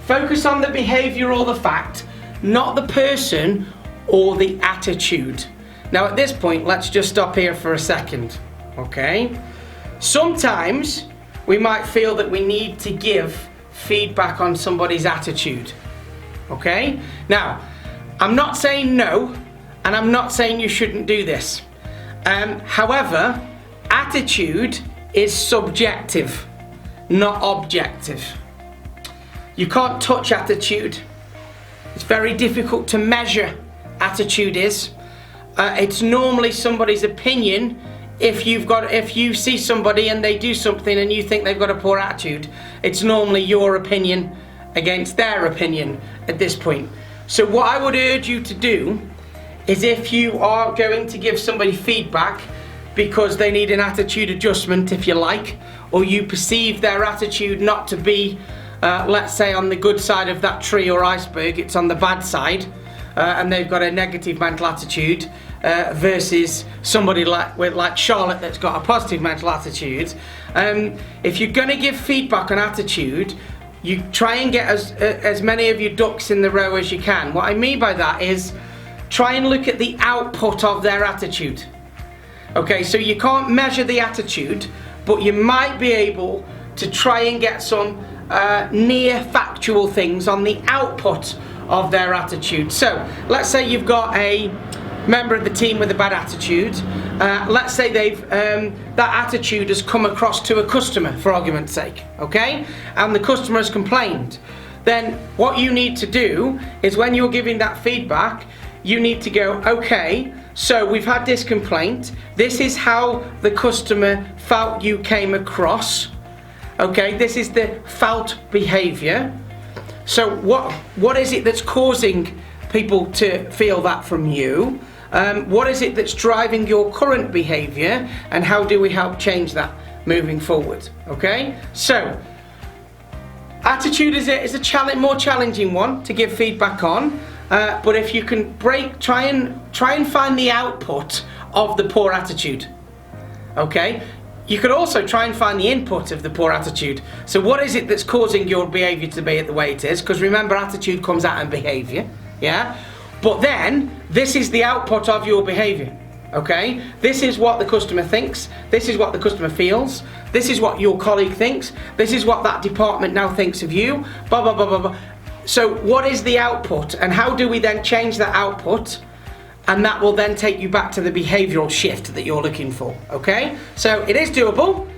Focus on the behavior or the fact, not the person or the attitude. Now at this point, let's just stop here for a second, okay? Sometimes we might feel that we need to give feedback on somebody's attitude, okay? Now, I'm not saying no, and I'm not saying you shouldn't do this. However, attitude is subjective, not objective. You can't touch attitude. It's very difficult to measure attitude is. It's normally somebody's opinion. If you see somebody and they do something and you think they've got a poor attitude, it's normally your opinion against their opinion at this point. So what I would urge you to do is, if you are going to give somebody feedback because they need an attitude adjustment, if you like, or you perceive their attitude not to be, let's say, on the good side of that tree or iceberg, it's on the bad side, and they've got a negative mental attitude, versus somebody like Charlotte that's got a positive mental attitude. If you're going to give feedback on attitude, you try and get as many of your ducks in the row as you can. What I mean by that is, try and look at the output of their attitude. Okay, so you can't measure the attitude, but you might be able to try and get some near factual things on the output of their attitude. So let's say you've got a member of the team with a bad attitude. Let's say that attitude has come across to a customer, for argument's sake, okay? And the customer has complained. Then what you need to do is, when you're giving that feedback, you need to go, okay, so we've had this complaint. This is how the customer felt you came across. Okay, this is the felt behavior. So what is it that's causing people to feel that from you? What is it that's driving your current behavior, and how do we help change that moving forward? Okay, so attitude is a more challenging one to give feedback on, but if you can try and find the output of the poor attitude. Okay, you could also try and find the input of the poor attitude. So what is it that's causing your behavior to be the way it is? Because remember, attitude comes out in behavior, yeah? But then, this is the output of your behavior, okay? This is what the customer thinks, this is what the customer feels, this is what your colleague thinks, this is what that department now thinks of you, blah, blah, blah, blah, blah. So what is the output, and how do we then change that output? And that will then take you back to the behavioural shift that you're looking for, okay? So it is doable,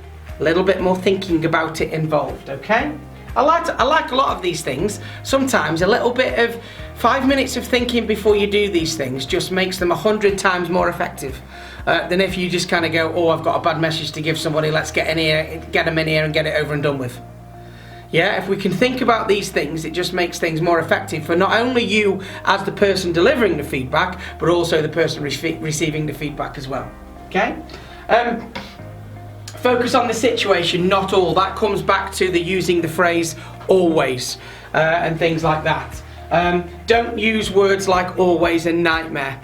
a little bit more thinking about it involved, okay? I like a lot of these things. Sometimes a little bit of 5 minutes of thinking before you do these things just makes them 100 times more effective than if you just kind of go, oh, I've got a bad message to give somebody, let's get them in here and get it over and done with. Yeah, if we can think about these things, it just makes things more effective for not only you as the person delivering the feedback, but also the person receiving the feedback as well. Okay? Focus on the situation, not all. That comes back to using the phrase always and things like that. Don't use words like always and nightmare.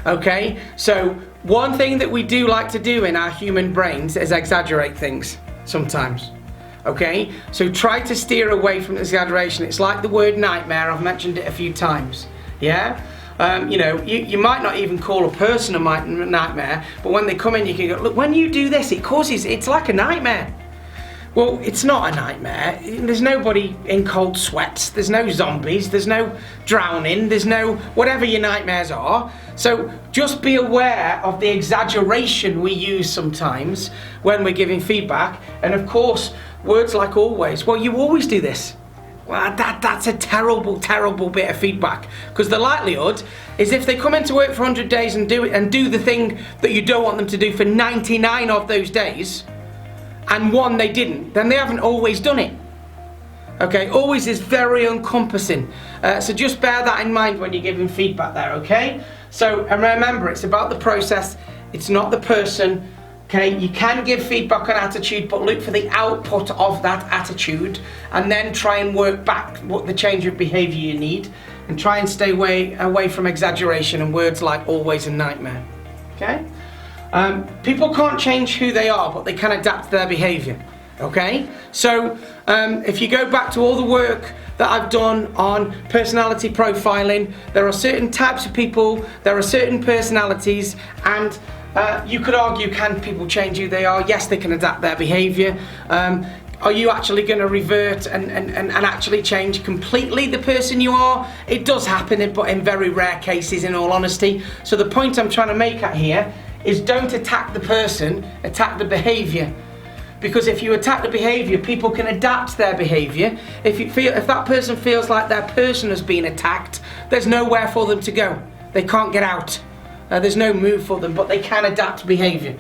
Okay? So one thing that we do like to do in our human brains is exaggerate things sometimes. Okay, so try to steer away from exaggeration. It's like the word nightmare, I've mentioned it a few times, yeah? You know, you might not even call a person a nightmare, but when they come in you can go, look, when you do this, it's like a nightmare. Well, it's not a nightmare. There's nobody in cold sweats, there's no zombies, there's no drowning, there's no whatever your nightmares are. So just be aware of the exaggeration we use sometimes when we're giving feedback. And of course, words like always. Well, you always do this. Well, that's a terrible, terrible bit of feedback. Because the likelihood is, if they come into work for 100 days and do the thing that you don't want them to do for 99 of those days, and one they didn't, then they haven't always done it. Okay, always is very encompassing. So just bear that in mind when you're giving feedback there, okay? So, and remember, it's about the process, it's not the person. Okay, you can give feedback on attitude, but look for the output of that attitude and then try and work back what the change of behaviour you need, and try and stay away from exaggeration and words like always and nightmare. Okay? People can't change who they are, but they can adapt their behaviour. Okay? So if you go back to all the work that I've done on personality profiling. There are certain types of people, there are certain personalities, and you could argue, can people change who they are? Yes, they can adapt their behaviour. Are you actually going to revert and actually change completely the person you are? It does happen, but in very rare cases, in all honesty. So the point I'm trying to make at here is, don't attack the person, attack the behaviour. Because if you attack the behaviour, people can adapt their behaviour. If that person feels like their person has been attacked, there's nowhere for them to go. They can't get out. There's no move for them, but they can adapt behaviour.